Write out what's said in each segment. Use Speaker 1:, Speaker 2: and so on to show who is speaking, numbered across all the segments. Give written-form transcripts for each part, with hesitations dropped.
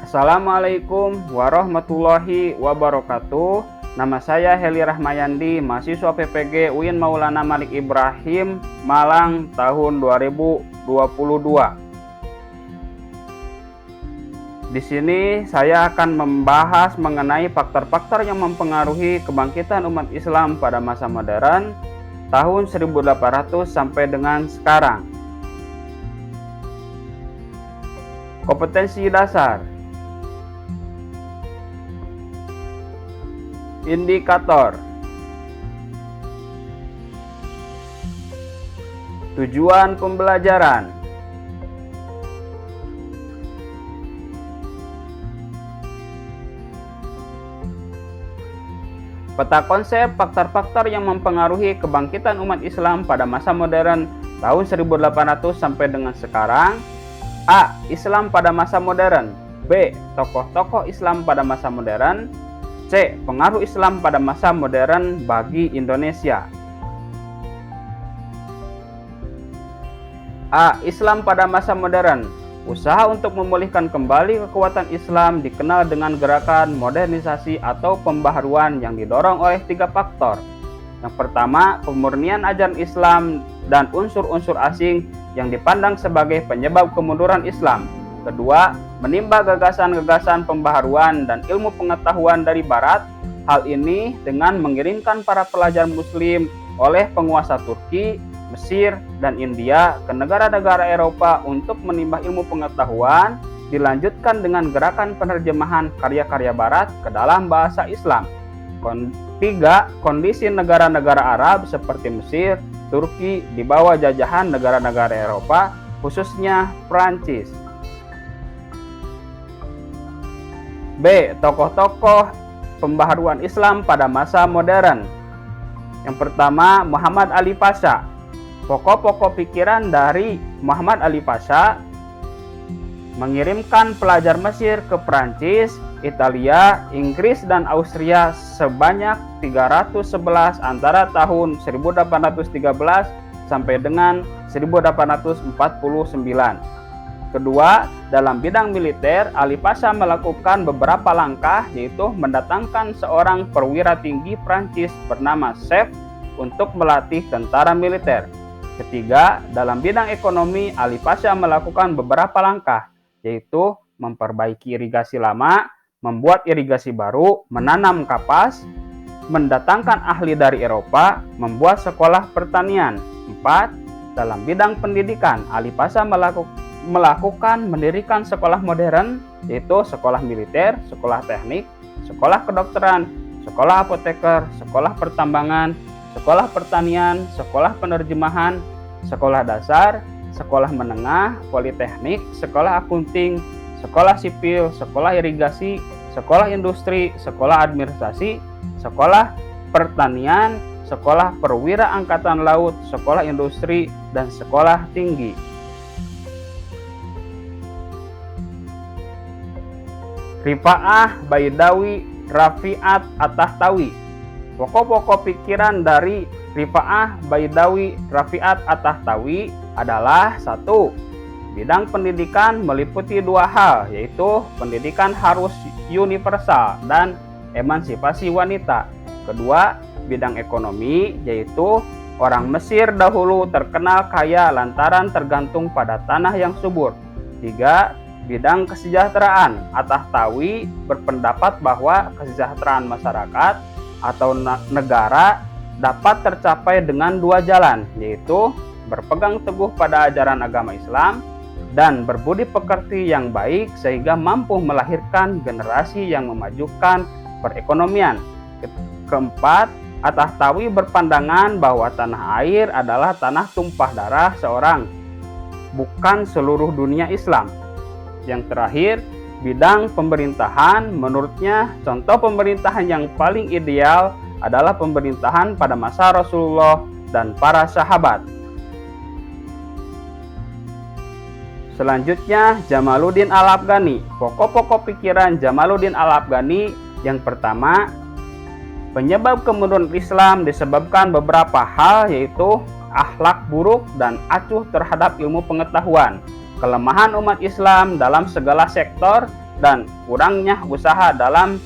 Speaker 1: Assalamualaikum warahmatullahi wabarakatuh. Nama saya Heli Rahmayandi, mahasiswa PPG UIN Maulana Malik Ibrahim, Malang tahun 2022. Di sini saya akan membahas mengenai faktor-faktor yang mempengaruhi kebangkitan umat Islam pada masa modern tahun 1800 sampai dengan sekarang. Kompetensi dasar. Indikator. Tujuan pembelajaran. Peta konsep faktor-faktor yang mempengaruhi kebangkitan umat Islam pada masa modern tahun 1800 sampai dengan sekarang. A. Islam pada masa modern. B. Tokoh-tokoh Islam pada masa modern. C. Pengaruh Islam pada masa modern bagi Indonesia. A. Islam pada masa modern. Usaha untuk memulihkan kembali kekuatan Islam dikenal dengan gerakan modernisasi atau pembaharuan yang didorong oleh 3 faktor. Yang pertama, pemurnian ajaran Islam dan unsur-unsur asing yang dipandang sebagai penyebab kemunduran Islam. Kedua, menimba gagasan-gagasan pembaharuan dan ilmu pengetahuan dari Barat. Hal ini dengan mengirimkan para pelajar Muslim oleh penguasa Turki, Mesir, dan India ke negara-negara Eropa untuk menimba ilmu pengetahuan, dilanjutkan dengan gerakan penerjemahan karya-karya Barat ke dalam bahasa Islam. Tiga, kondisi negara-negara Arab seperti Mesir, Turki di bawah jajahan negara-negara Eropa, khususnya Prancis. B. Tokoh-tokoh pembaharuan Islam pada masa modern. Yang pertama, Muhammad Ali Pasha. Pokok-pokok pikiran dari Muhammad Ali Pasha mengirimkan pelajar Mesir ke Prancis, Italia, Inggris, dan Austria sebanyak 311 antara tahun 1813 sampai dengan 1849. Kedua, dalam bidang militer, Ali Pasha melakukan beberapa langkah, yaitu mendatangkan seorang perwira tinggi Prancis bernama Sef untuk melatih tentara militer. Ketiga, dalam bidang ekonomi, Ali Pasha melakukan beberapa langkah, yaitu memperbaiki irigasi lama, membuat irigasi baru, menanam kapas, mendatangkan ahli dari Eropa, membuat sekolah pertanian. 4. Dalam bidang pendidikan, Ali Pasha melakukan mendirikan sekolah modern, yaitu sekolah militer, sekolah teknik, sekolah kedokteran, sekolah apoteker, sekolah pertambangan, sekolah pertanian, sekolah penerjemahan, sekolah dasar, sekolah menengah, politeknik, sekolah akunting, sekolah sipil, sekolah irigasi, sekolah industri, sekolah administrasi, sekolah pertanian, sekolah perwira angkatan laut, sekolah industri, dan sekolah tinggi. Rifa'ah Baidawi Rafi'at At-Tahtawi. Pokok-pokok pikiran dari Rifa'ah Baidawi Rafi'at At-Tahtawi adalah: 1. Bidang pendidikan meliputi 2 hal, yaitu pendidikan harus universal dan emansipasi wanita. Kedua, bidang ekonomi, yaitu orang Mesir dahulu terkenal kaya lantaran tergantung pada tanah yang subur. 3. Bidang kesejahteraan. At-Tahtawi berpendapat bahwa kesejahteraan masyarakat atau negara dapat tercapai dengan 2 jalan, yaitu berpegang teguh pada ajaran agama Islam dan berbudi pekerti yang baik sehingga mampu melahirkan generasi yang memajukan perekonomian. Keempat, At-Tahtawi berpandangan bahwa tanah air adalah tanah tumpah darah seorang, bukan seluruh dunia Islam. Yang terakhir, bidang pemerintahan. Menurutnya, contoh pemerintahan yang paling ideal adalah pemerintahan pada masa Rasulullah dan para sahabat. Selanjutnya, Jamaluddin Al-Afghani. Pokok-pokok pikiran Jamaluddin Al-Afghani. Yang pertama, penyebab kemunduran Islam disebabkan beberapa hal, yaitu akhlak buruk dan acuh terhadap ilmu pengetahuan, kelemahan umat Islam dalam segala sektor, dan kurangnya usaha dalam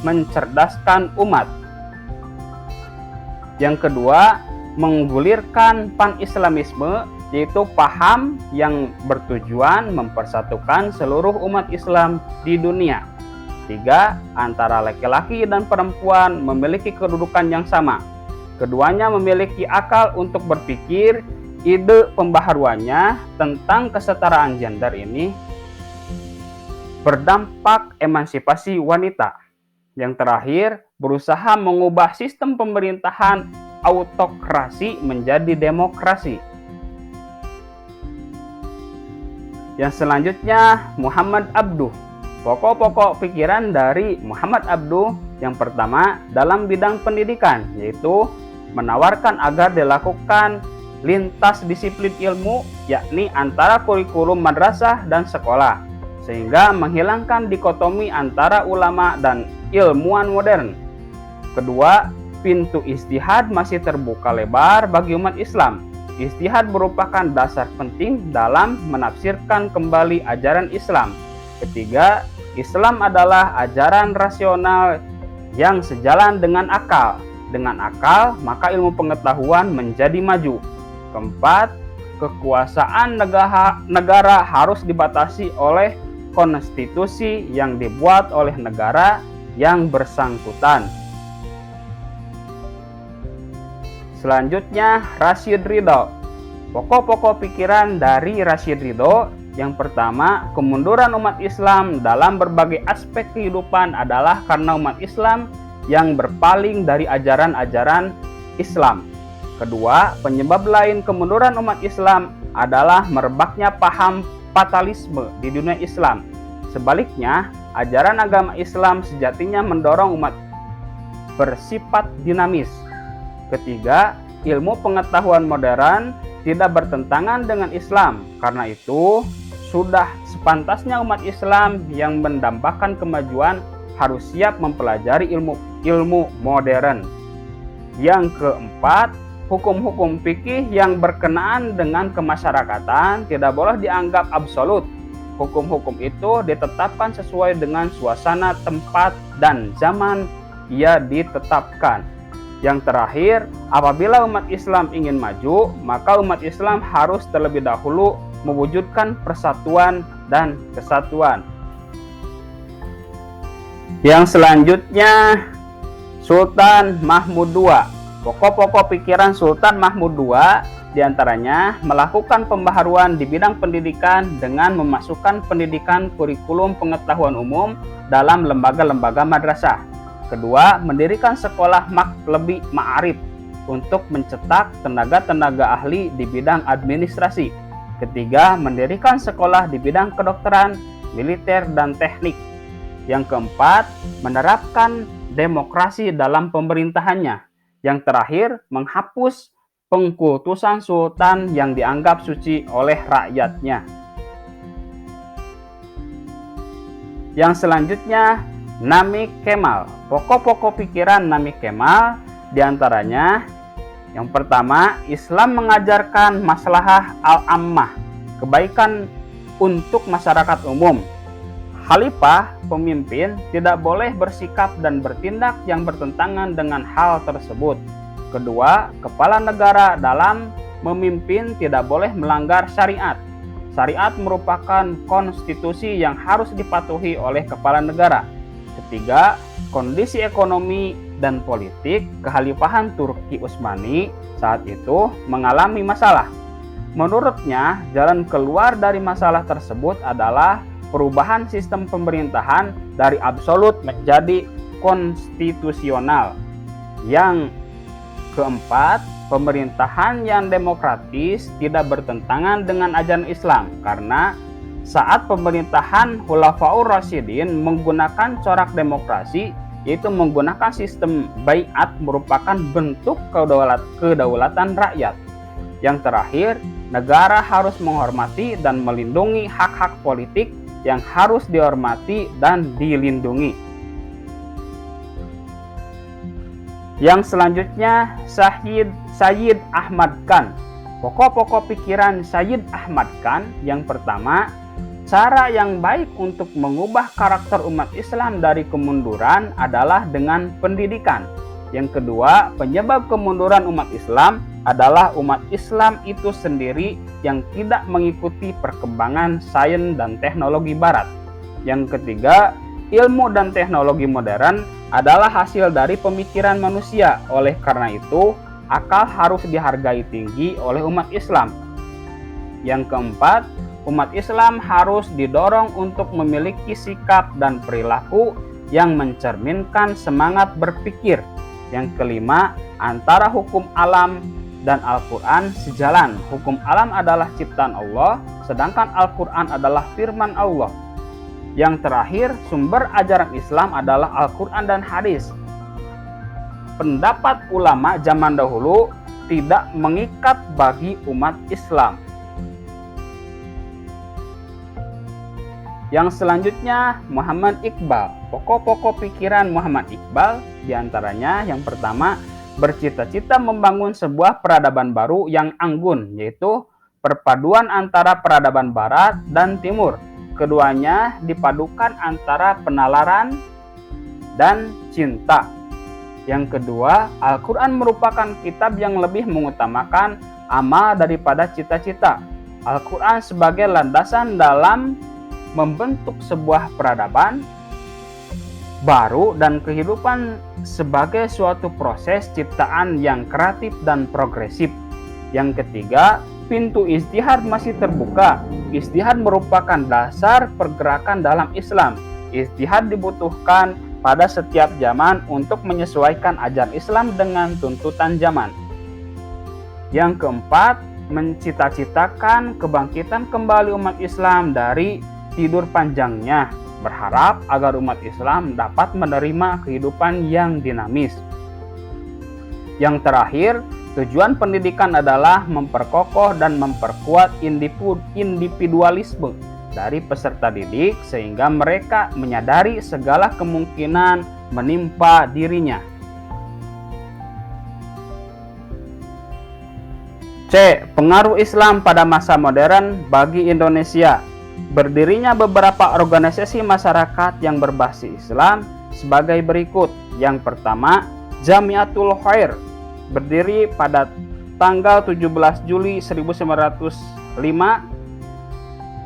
Speaker 1: mencerdaskan umat. Yang kedua, menggulirkan pan-islamisme, yaitu paham yang bertujuan mempersatukan seluruh umat Islam di dunia. 3. Antara laki-laki dan perempuan memiliki kedudukan yang sama. Keduanya memiliki akal untuk berpikir. Ide pembaharuannya tentang kesetaraan gender ini berdampak emansipasi wanita. Yang terakhir, berusaha mengubah sistem pemerintahan autokrasi menjadi demokrasi. Yang selanjutnya, Muhammad Abduh. Pokok-pokok pikiran dari Muhammad Abduh yang pertama dalam bidang pendidikan, yaitu menawarkan agar dilakukan lintas disiplin ilmu, yakni antara kurikulum madrasah dan sekolah, sehingga menghilangkan dikotomi antara ulama dan ilmuwan modern. Kedua, pintu ijtihad masih terbuka lebar bagi umat Islam. Ijtihad merupakan dasar penting dalam menafsirkan kembali ajaran Islam. Ketiga, Islam adalah ajaran rasional yang sejalan dengan akal. Dengan akal, maka ilmu pengetahuan menjadi maju. Keempat, kekuasaan negara harus dibatasi oleh konstitusi yang dibuat oleh negara yang bersangkutan. Selanjutnya, Rashid Ridho. Pokok-pokok pikiran dari Rashid Ridho. Yang pertama, kemunduran umat Islam dalam berbagai aspek kehidupan adalah karena umat Islam yang berpaling dari ajaran-ajaran Islam. Kedua, penyebab lain kemunduran umat Islam adalah merebaknya paham fatalisme di dunia Islam. Sebaliknya, ajaran agama Islam sejatinya mendorong umat bersifat dinamis. Ketiga, ilmu pengetahuan modern tidak bertentangan dengan Islam. Karena itu, sudah sepantasnya umat Islam yang mendambakan kemajuan harus siap mempelajari ilmu modern. Yang keempat, hukum-hukum fikih yang berkenaan dengan kemasyarakatan tidak boleh dianggap absolut. Hukum-hukum itu ditetapkan sesuai dengan suasana, tempat, dan zaman ia ditetapkan. Yang terakhir, apabila umat Islam ingin maju, maka umat Islam harus terlebih dahulu mewujudkan persatuan dan kesatuan. Yang selanjutnya, Sultan Mahmud II. Pokok-pokok pikiran Sultan Mahmud II diantaranya melakukan pembaharuan di bidang pendidikan dengan memasukkan pendidikan kurikulum pengetahuan umum dalam lembaga-lembaga madrasah. Kedua, mendirikan sekolah lebih ma'arif untuk mencetak tenaga-tenaga ahli di bidang administrasi. Ketiga, mendirikan sekolah di bidang kedokteran, militer, dan teknik. Yang keempat, menerapkan demokrasi dalam pemerintahannya. Yang terakhir, menghapus pengkultusan sultan yang dianggap suci oleh rakyatnya. Yang selanjutnya, Nami Kemal. Pokok-pokok pikiran Nami Kemal diantaranya, yang pertama, Islam mengajarkan maslahah al-ammah, kebaikan untuk masyarakat umum. Khalifah, pemimpin, tidak boleh bersikap dan bertindak yang bertentangan dengan hal tersebut. Kedua, kepala negara dalam memimpin tidak boleh melanggar syariat. Syariat merupakan konstitusi yang harus dipatuhi oleh kepala negara. Ketiga, kondisi ekonomi dan politik kekhalifahan Turki Utsmani saat itu mengalami masalah. Menurutnya, jalan keluar dari masalah tersebut adalah perubahan sistem pemerintahan dari absolut menjadi konstitusional. Yang keempat, pemerintahan yang demokratis tidak bertentangan dengan ajaran Islam karena saat pemerintahan Khulafaur Rasyidin menggunakan corak demokrasi, yaitu menggunakan sistem baiat, merupakan bentuk kedaulatan rakyat. Yang terakhir, negara harus menghormati dan melindungi hak-hak politik yang harus dihormati dan dilindungi. Yang selanjutnya, Sayyid Ahmad Khan. Pokok-pokok pikiran Sayyid Ahmad Khan yang pertama, Cara yang baik untuk mengubah karakter umat Islam dari kemunduran adalah dengan pendidikan. Yang kedua, penyebab kemunduran umat Islam adalah umat Islam itu sendiri yang tidak mengikuti perkembangan sains dan teknologi barat. Yang ketiga, ilmu dan teknologi modern adalah hasil dari pemikiran manusia. Oleh karena itu, akal harus dihargai tinggi oleh umat Islam. Yang keempat, umat Islam harus didorong untuk memiliki sikap dan perilaku yang mencerminkan semangat berpikir. Yang kelima, antara hukum alam dan Al-Quran sejalan. Hukum alam adalah ciptaan Allah, sedangkan Al-Quran adalah firman Allah. Yang terakhir, sumber ajaran Islam adalah Al-Quran dan hadis. Pendapat ulama zaman dahulu tidak mengikat bagi umat Islam. Yang selanjutnya, Muhammad Iqbal. Pokok-pokok pikiran Muhammad Iqbal diantaranya yang pertama, bercita-cita membangun sebuah peradaban baru yang anggun, yaitu perpaduan antara peradaban barat dan timur. Keduanya dipadukan antara penalaran dan cinta. Yang kedua, Al-Quran merupakan kitab yang lebih mengutamakan amal daripada cita-cita. Al-Quran sebagai landasan dalam membentuk sebuah peradaban baru dan kehidupan sebagai suatu proses ciptaan yang kreatif dan progresif. Yang ketiga, pintu ijtihad masih terbuka. Ijtihad merupakan dasar pergerakan dalam Islam. Ijtihad dibutuhkan pada setiap zaman untuk menyesuaikan ajaran Islam dengan tuntutan zaman. Yang keempat, mencita-citakan kebangkitan kembali umat Islam dari tidur panjangnya, berharap agar umat Islam dapat menerima kehidupan yang dinamis. Yang terakhir, tujuan pendidikan adalah memperkokoh dan memperkuat individualisme dari peserta didik sehingga mereka menyadari segala kemungkinan menimpa dirinya. C. Pengaruh Islam pada masa modern bagi Indonesia. Berdirinya beberapa organisasi masyarakat yang berbasis Islam sebagai berikut. Yang pertama, Jamiatul Khair, berdiri pada tanggal 17 Juli 1905,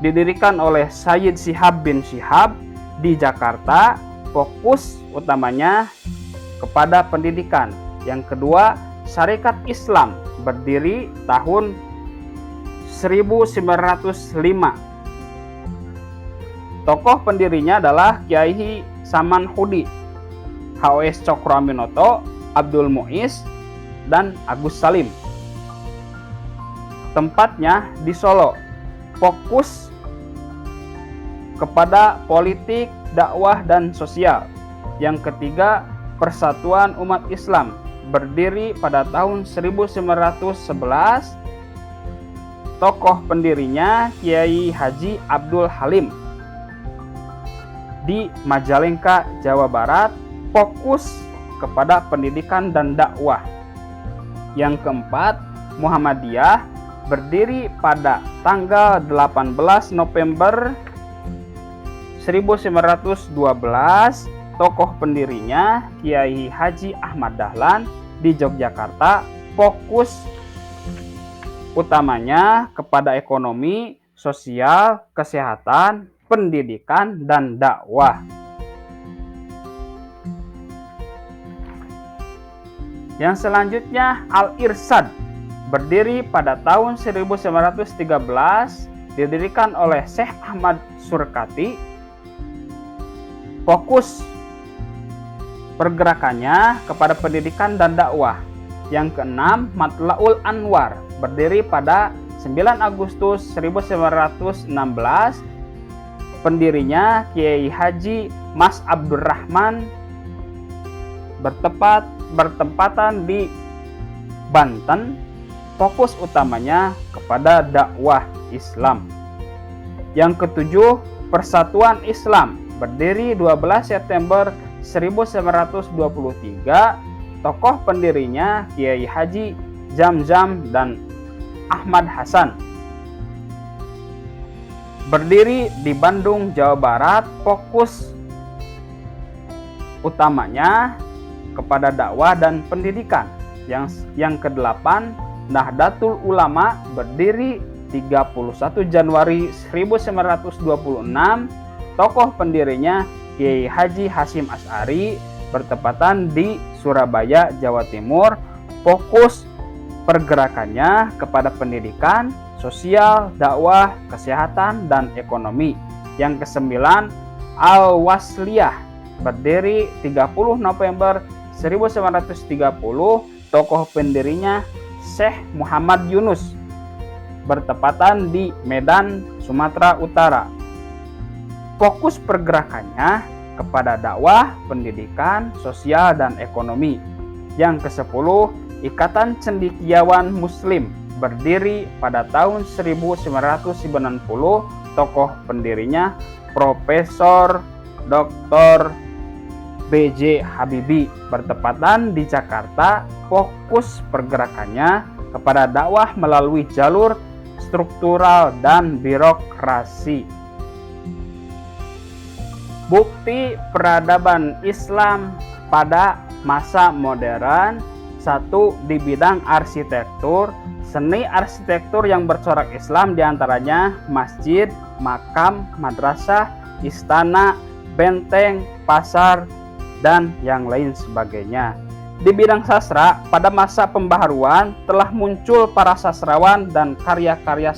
Speaker 1: didirikan oleh Sayyid Syihab bin Syihab di Jakarta, fokus utamanya kepada pendidikan. Yang kedua, Syarikat Islam, berdiri tahun 1905. Tokoh pendirinya adalah Kiai Samanhudi, H.O.S. Cokroaminoto, Abdul Muiz, dan Agus Salim. Tempatnya di Solo, fokus kepada politik, dakwah, dan sosial. Yang ketiga, Persatuan Umat Islam, berdiri pada tahun 1911. Tokoh pendirinya Kiai Haji Abdul Halim, di Majalengka, Jawa Barat, fokus kepada pendidikan dan dakwah. Yang keempat, Muhammadiyah, berdiri pada tanggal 18 November 1912. Tokoh pendirinya Kiai Haji Ahmad Dahlan di Yogyakarta, fokus utamanya kepada ekonomi, sosial, kesehatan, pendidikan, dan dakwah. Yang selanjutnya, Al-Irsyad, berdiri pada tahun 1913, didirikan oleh Syekh Ahmad Surkati. Fokus pergerakannya kepada pendidikan dan dakwah. Yang keenam, Matlaul Anwar, berdiri pada 9 Agustus 1916. Pendirinya Kiai Haji Mas Abdurrahman, bertempatan di Banten, fokus utamanya kepada dakwah Islam. Yang ketujuh, Persatuan Islam, berdiri 12 September 1923. Tokoh pendirinya Kiai Haji Jamjam dan Ahmad Hasan. berdiri di Bandung, Jawa Barat. Fokus utamanya kepada dakwah dan pendidikan. Yang kedelapan, Nahdlatul Ulama, berdiri 31 Januari 1926. Tokoh pendirinya Kiai Haji Hasyim Asy'ari, bertepatan di Surabaya, Jawa Timur. Fokus pergerakannya kepada pendidikan, sosial, dakwah, kesehatan, dan ekonomi. Yang kesembilan, Al-Wasliyah, berdiri 30 November 1930. Tokoh pendirinya Syekh Muhammad Yunus, bertepatan di Medan, Sumatera Utara. Fokus pergerakannya kepada dakwah, pendidikan, sosial, dan ekonomi. Yang ke-10, Ikatan Cendekiawan Muslim, berdiri pada tahun 1990. Tokoh pendirinya Profesor Dr. B.J. Habibie, bertepatan di Jakarta. Fokus pergerakannya kepada dakwah melalui jalur struktural dan birokrasi. Bukti peradaban Islam pada masa modern. 1. Di bidang arsitektur, seni arsitektur yang bercorak Islam diantaranya masjid, makam, madrasah, istana, benteng, pasar, dan yang lain sebagainya. Di bidang sastra, pada masa pembaharuan telah muncul para sastrawan dan karya-karya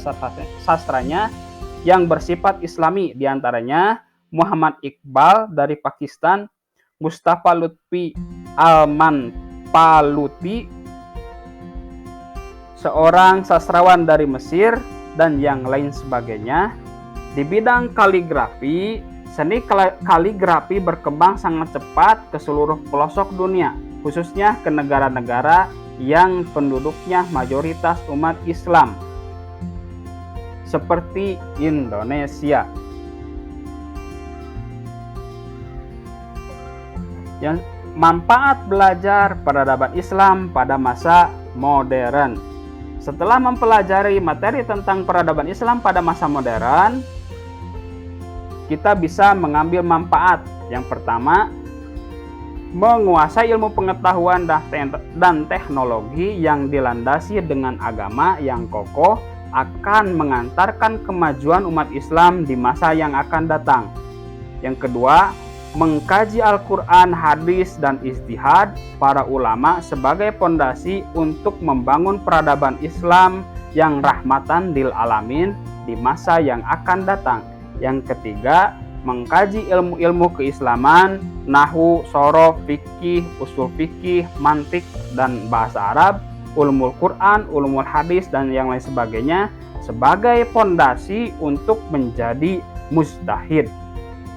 Speaker 1: sastranya yang bersifat Islami, diantaranya Muhammad Iqbal dari Pakistan, Mustafa Lutfi Al-Manpaluti, seorang sastrawan dari Mesir, dan yang lain sebagainya. Di bidang kaligrafi, seni kaligrafi berkembang sangat cepat ke seluruh pelosok dunia, khususnya ke negara-negara yang penduduknya mayoritas umat Islam, seperti Indonesia. Yang manfaat belajar peradaban Islam pada masa modern. Setelah mempelajari materi tentang peradaban Islam pada masa modern, kita bisa mengambil manfaat. Yang pertama, menguasai ilmu pengetahuan dan teknologi yang dilandasi dengan agama yang kokoh akan mengantarkan kemajuan umat Islam di masa yang akan datang. Yang kedua, mengkaji Al-Quran, hadis, dan ijtihad para ulama sebagai pondasi untuk membangun peradaban Islam yang rahmatan lil alamin di masa yang akan datang. Yang ketiga, mengkaji ilmu-ilmu keislaman, nahwu, shoroh, fikih, usul fikih, mantik, dan bahasa Arab, ulumul Quran, ulumul hadis, dan yang lain sebagainya sebagai pondasi untuk menjadi mujtahid.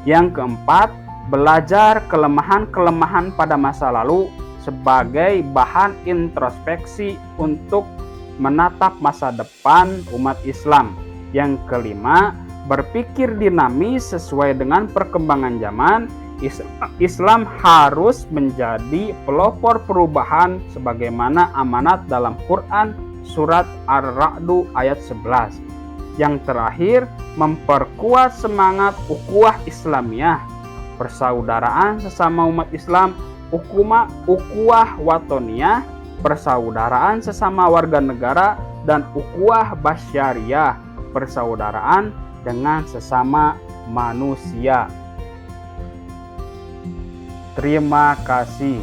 Speaker 1: Yang keempat, belajar kelemahan-kelemahan pada masa lalu sebagai bahan introspeksi untuk menatap masa depan umat Islam. Yang kelima, berpikir dinamis sesuai dengan perkembangan zaman. Islam harus menjadi pelopor perubahan sebagaimana amanat dalam Quran surat Ar-Ra'd ayat 11. Yang terakhir, memperkuat semangat ukhuwah Islamiyah, persaudaraan sesama umat Islam, ukhuwah watoniyah, persaudaraan sesama warga negara, dan ukhuwah basyariyah, persaudaraan dengan sesama manusia. Terima kasih.